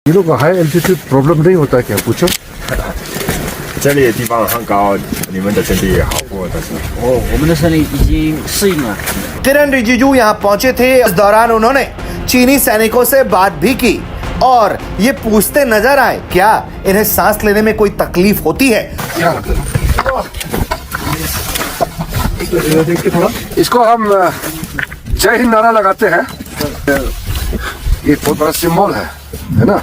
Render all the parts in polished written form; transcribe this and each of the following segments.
你如果 high altitude problem नहीं होता क्या पूछो?这里的地方很高，你们的身体也好过，但是我们的身体已经适应了。 किरण रिजिजू यहाँ पहुंचे थे। इस दौरान उन्होंने चीनी सैनिकों से बात भी की और ये पूछते नजर आए क्या इन्हें सांस लेने में कोई तकलीफ होती है। इसको हम जय हिंद नारा लगाते हैं। ये बहुत बड़ा सिंबल है ना?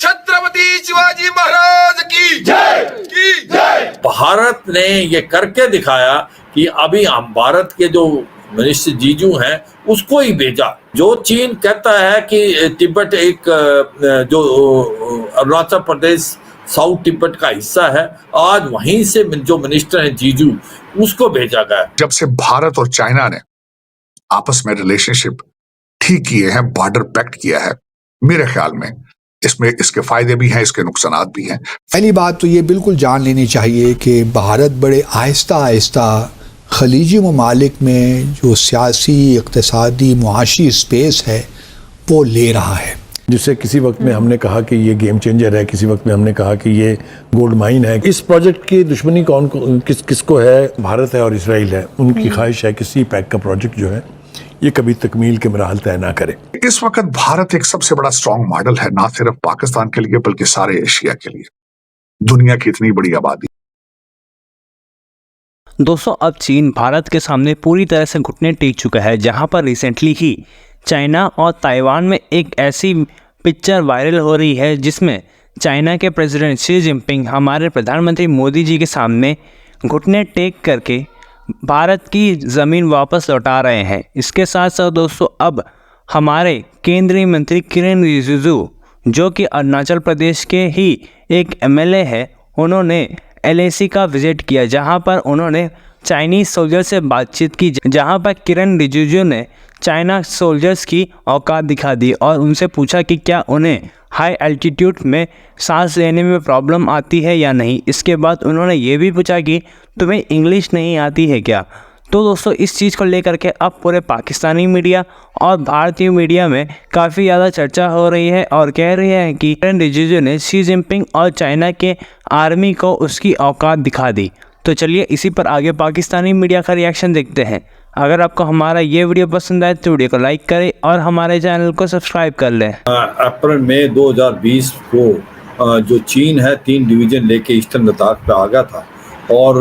छत्रपति शिवाजी महाराज की जय। भारत ने ये करके दिखाया कि अभी हम भारत के जो मिनिस्टर जीजू हैं उसको ही भेजा। जो चीन कहता है कि तिब्बत एक जो अरुणाचल प्रदेश साउथ तिब्बत का हिस्सा है, आज वहीं से जो मिनिस्टर हैं जीजू उसको भेजा गया। जब से भारत और चाइना ने आपस में रिलेशनशिप ठीक किए हैं, बॉर्डर पैक्ट किया है, मेरे ख्याल में इसमें इसके फायदे भी हैं, इसके नुकसानात भी हैं। पहली बात तो ये बिल्कुल जान लेनी चाहिए कि भारत बड़े आहिस्ता आहिस्ता खलीजी ममालिक में जो सियासी, इक़्तिसादी, मुआशी स्पेस है वो ले रहा है। जिससे किसी वक्त में हमने कहा कि ये गेम चेंजर है, किसी वक्त में हमने कहा कि ये गोल्ड माइन है। इस प्रोजेक्ट की दुश्मनी किसको है? भारत है और इसराइल है। उनकी ख्वाहिश है कि सी पैक का प्रोजेक्ट जो है ये कभी तकमील के मराहल तय ना करे। इस वक्त भारत एक सबसे बड़ा स्ट्रॉन्ग मॉडल है, ना सिर्फ पाकिस्तान के लिए बल्कि सारे एशिया के लिए। दुनिया की इतनी बड़ी आबादी। दोस्तों, अब चीन भारत के सामने पूरी तरह से घुटने टेक चुका है, जहां पर रिसेंटली ही चाइना और ताइवान में एक ऐसी पिक्चर वायरल हो रही है जिसमें चाइना के प्रेसिडेंट शी जिनपिंग हमारे प्रधानमंत्री मोदी जी के सामने घुटने टेक करके भारत की ज़मीन वापस लौटा रहे हैं। इसके साथ साथ दोस्तों, अब हमारे केंद्रीय मंत्री किरण रिजिजू जो कि अरुणाचल प्रदेश के ही एक एमएलए है, उन्होंने एलएसी का विजिट किया, जहां पर उन्होंने चाइनीज़ सोल्जर से बातचीत की, जहां पर किरण रिजिजू ने चाइना सोल्जर्स की औकात दिखा दी और उनसे पूछा कि क्या उन्हें हाई एल्टीट्यूड में सांस लेने में प्रॉब्लम आती है या नहीं। इसके बाद उन्होंने ये भी पूछा कि तुम्हें इंग्लिश नहीं आती है क्या। तो दोस्तों, इस चीज़ को लेकर के अब पूरे पाकिस्तानी मीडिया और भारतीय मीडिया में काफ़ी ज़्यादा चर्चा हो रही है और कह रही है कि किरण रिजिजू ने शी जिनपिंग और चाइना के आर्मी को उसकी औकात दिखा दी। तो चलिए इसी पर आगे पाकिस्तानी मीडिया का रिएक्शन देखते हैं। अगर आपको हमारा ये वीडियो पसंद आए तो वीडियो को लाइक करें और हमारे चैनल को सब्सक्राइब कर लें। अप्रैल मई 2020 को जो चीन है 3 डिवीज़न लेके ईस्टर्न लद्दाख पे आ गया था और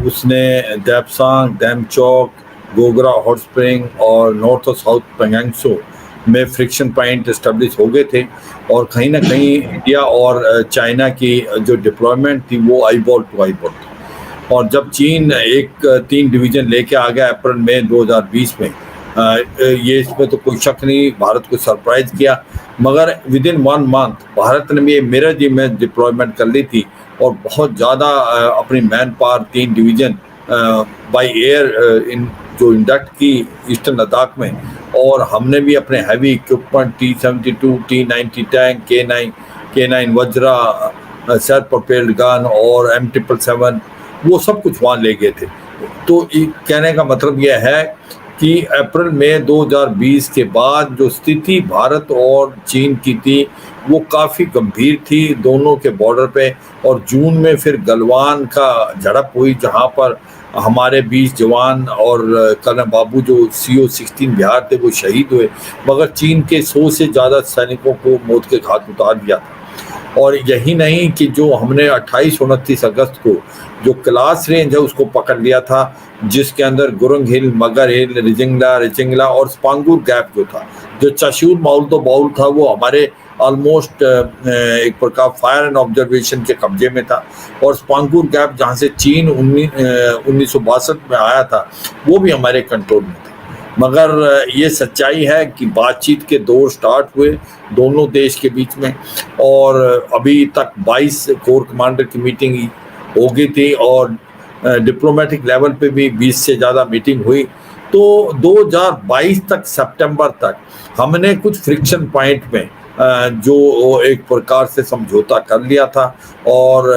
उसने देपसांग, डेमचौक, गोगरा हॉट स्प्रिंग और नॉर्थ और साउथ पेंगेंगसो में फ्रिक्शन पॉइंट इस्टेब्लिश हो गए थे और कहीं ना कहीं इंडिया और चाइना की जो डिप्लॉयमेंट थी वो आईबॉल टू आईबॉल थी। और जब चीन 3 डिवीज़न लेके आ गया अप्रैल मई 2020 में, ये इसमें तो कोई शक नहीं, भारत को सरप्राइज किया। मगर विद इन 1 मंथ भारत ने भी मिरर में डिप्लॉयमेंट कर ली थी और बहुत ज़्यादा अपनी man power 3 division by air जो इंडक्ट की ईस्टर्न लद्दाख में, और हमने भी अपने heavy equipment T-72, T-90 tank, K9 Vajra, self propelled gun और M777 वो सब कुछ वहाँ ले गए थे। तो कहने का मतलब यह है कि अप्रैल मई 2020 के बाद जो स्थिति भारत और चीन की थी वो काफ़ी गंभीर थी दोनों के बॉर्डर पे। और जून में फिर गलवान का झड़प हुई जहाँ पर हमारे 20 जवान और कर्नल बाबू जो CO-16 बिहार थे वो शहीद हुए, मगर चीन के 100 से ज़्यादा सैनिकों को मौत के घाट उतार दिया था। और यही नहीं कि जो हमने 28-29 अगस्त को जो क्लास रेंज है उसको पकड़ लिया था, जिसके अंदर गुरंग हिल, मगर हिल, रिचिंगला और स्पांगूर गैप जो था, जो चशूर माउल तो बाउल था, वो हमारे ऑलमोस्ट एक प्रकार फायर एंड ऑब्जर्वेशन के कब्जे में था। और स्पांगूर गैप जहाँ से चीन 1962 में आया था वो भी हमारे कंट्रोल में था। मगर ये सच्चाई है कि बातचीत के दौर स्टार्ट हुए दोनों देश के बीच में और अभी तक 22 कोर कमांडर की मीटिंग हो गई थी और डिप्लोमेटिक लेवल पे भी 20 से ज़्यादा मीटिंग हुई। तो 2022 तक सितंबर तक हमने कुछ फ्रिक्शन पॉइंट में जो एक प्रकार से समझौता कर लिया था और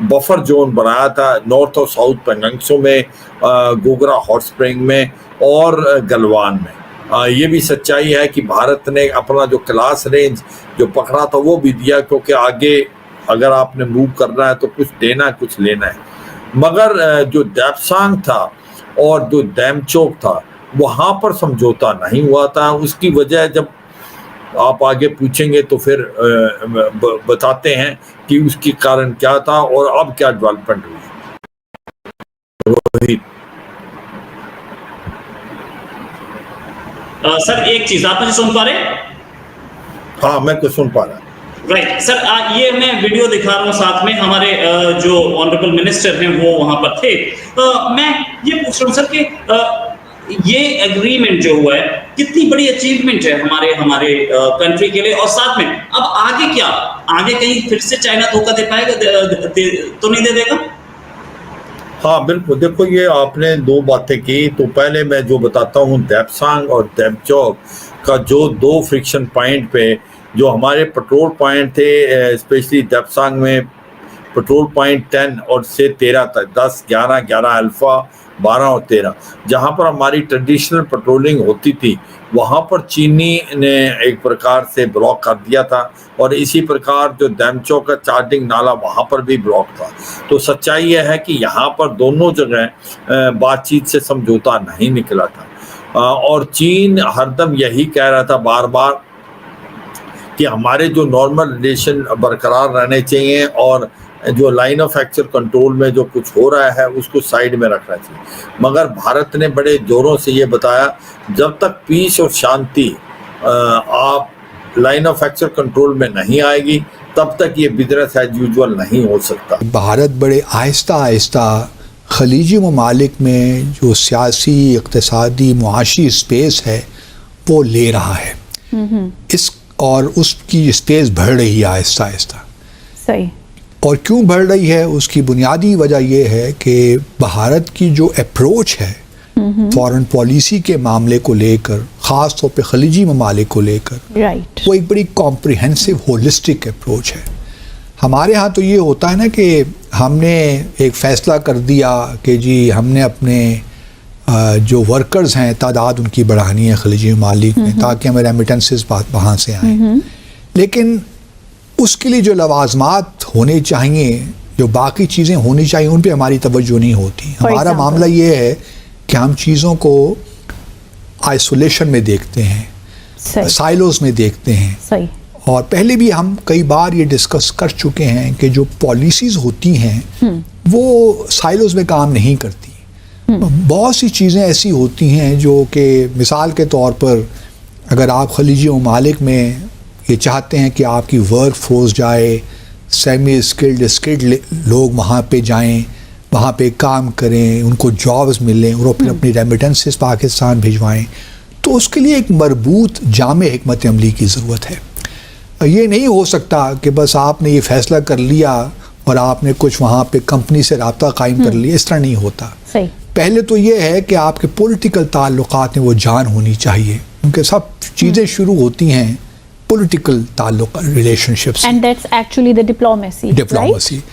बफर जोन बनाया था नॉर्थ और साउथ पेंगेंगसो में, गोगरा हॉट स्प्रिंग में और गलवान में। ये भी सच्चाई है कि भारत ने अपना जो क्लास रेंज जो पकड़ा था वो भी दिया, क्योंकि आगे अगर आपने मूव करना है तो कुछ देना है कुछ लेना है। मगर जो दैप्सांग था और जो डैमचोक था वहाँ पर समझौता नहीं हुआ था। उसकी वजह जब आप आगे पूछेंगे तो फिर बताते हैं कि उसके कारण क्या था और अब क्या डेवलपमेंट हुई। रोहित सर एक चीज आप मुझे सुन पा रहे हैं? हाँ मैं तो सुन पा रहा। राइट सर, ये मैं वीडियो दिखा रहा हूँ, साथ में हमारे जो ऑनरेबल मिनिस्टर हैं वो वहां पर थे। मैं ये पूछ रहा हूँ सर कि ये एग्रीमेंट जो हुआ है कितनी बड़ी अचीवमेंट है हमारे कंट्री के लिए, और साथ में अब आगे क्या, आगे कहीं फिर से चाइना धोखा दे पाएगा, तो नहीं दे देगा? हाँ बिल्कुल, देखो ये आपने दो बातें की, तो पहले मैं जो बताता हूँ दैप्सांग और दैमचौक का जो दो फ्रिक्शन पॉइंट पे जो हमारे पेट्रोल पॉइंट थे, स्पेशली दैप्सांग में पेट्रोल पॉइंट 10 और से 13 तक, 10, 11, 11 अल्फा, 12 और 13, जहाँ पर हमारी ट्रेडिशनल पेट्रोलिंग होती थी वहाँ पर चीनी ने एक प्रकार से ब्लॉक कर दिया था, और इसी प्रकार जो डैमचौक का चार्जिंग नाला वहाँ पर भी ब्लॉक था। तो सच्चाई यह है कि यहाँ पर दोनों जगह बातचीत से समझौता नहीं निकला था, और चीन हरदम यही कह रहा था बार बार कि हमारे जो नॉर्मल रिलेशन बरकरार रहने चाहिए और जो लाइन ऑफ एक्चुअल कंट्रोल में जो कुछ हो रहा है उसको साइड में रखना चाहिए। मगर भारत ने बड़े जोरों से ये बताया जब तक पीस और शांति आप लाइन ऑफ एक्चुअल कंट्रोल में नहीं आएगी तब तक ये बिजनेस एज यूजुअल नहीं हो सकता। भारत बड़े आहिस्ता आहिस्ता खलीजी ममालिक में जो सियासी, इक़्तिसादी, मुआशी स्पेस है वो ले रहा है, और उसकी स्पेस बढ़ रही है आहिस्ता आहिस्ता। सही। और क्यों बढ़ रही है उसकी बुनियादी वजह यह है कि भारत की जो अप्रोच है फॉरेन पॉलिसी के मामले को लेकर, ख़ास तौर पे खलीजी ममालिक को लेकर, वो एक बड़ी कॉम्प्रिहेंसिव होलिस्टिक अप्रोच है। हमारे यहाँ तो ये होता है ना कि हमने एक फ़ैसला कर दिया कि जी हमने अपने जो वर्कर्स हैं तादाद उनकी बढ़ानी है खलीजी ममालिक में ताकि हमें रेमिटेंसेस वहाँ से आएँ, लेकिन उसके लिए जो लवाजमात होने चाहिए, जो बाकी चीज़ें होनी चाहिए, उन पे हमारी तवज्जो नहीं होती। हमारा मामला ये है कि हम चीज़ों को आइसोलेशन में देखते हैं, साइलोस में देखते हैं। सही। और पहले भी हम कई बार ये डिस्कस कर चुके हैं कि जो पॉलिसीज़ होती हैं वो साइलोस में काम नहीं करती। बहुत सी चीज़ें ऐसी होती हैं जो कि मिसाल के तौर पर अगर आप खलीजी ममालिक में ये चाहते हैं कि आपकी वर्क फोर्स जाए, सेमी स्किल्ड स्किल्ड लोग वहाँ पे जाएं, वहाँ पे काम करें, उनको जॉब्स मिलें और फिर अपनी रेमिटेंसेस पाकिस्तान भिजवाएं, तो उसके लिए एक मरबूत जामे हिकमत अमली की ज़रूरत है। ये नहीं हो सकता कि बस आपने ये फ़ैसला कर लिया और आपने कुछ वहाँ पे कंपनी से रब्ता कायम कर लिया, इस तरह नहीं होता। सही। पहले तो ये है कि आपके पॉलिटिकल ताल्लुकात में वो जान होनी चाहिए, क्योंकि सब चीज़ें शुरू होती हैं political ताल्लुक, relationships. And that's actually the diplomacy. Diplomacy. Right?